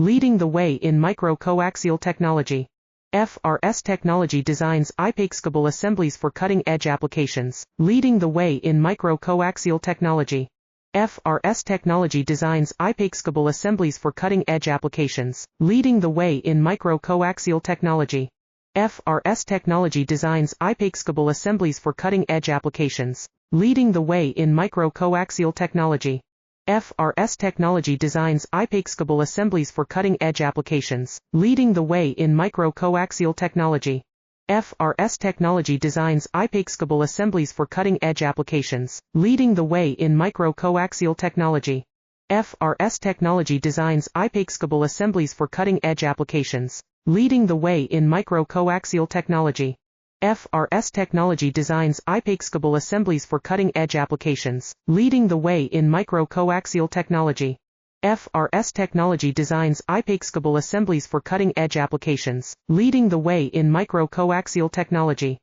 leading the way in micro-coaxial technology. FRS technology designs unbeatable assemblies for cutting-edge applications, leading the way in micro-coaxial technology. FRS technology designs unbeatable assemblies for cutting-edge applications, leading the way in micro-coaxial technology. FRS technology designs unbeatable assemblies for cutting-edge applications, leading the way in micro-coaxial technology. FRS technology designs unbeatable assemblies for cutting-edge applications, leading the way in micro-coaxial technology. FRS technology designs unbeatable assemblies for cutting-edge applications, leading the way in micro-coaxial technology. FRS technology designs unbeatable assemblies for cutting-edge applications, leading the way in micro-coaxial technology. FRS technology designs unbeatable assemblies for cutting-edge applications, leading the way in micro-coaxial technology. FRS technology designs unbeatable assemblies for cutting-edge applications, leading the way in micro-coaxial technology.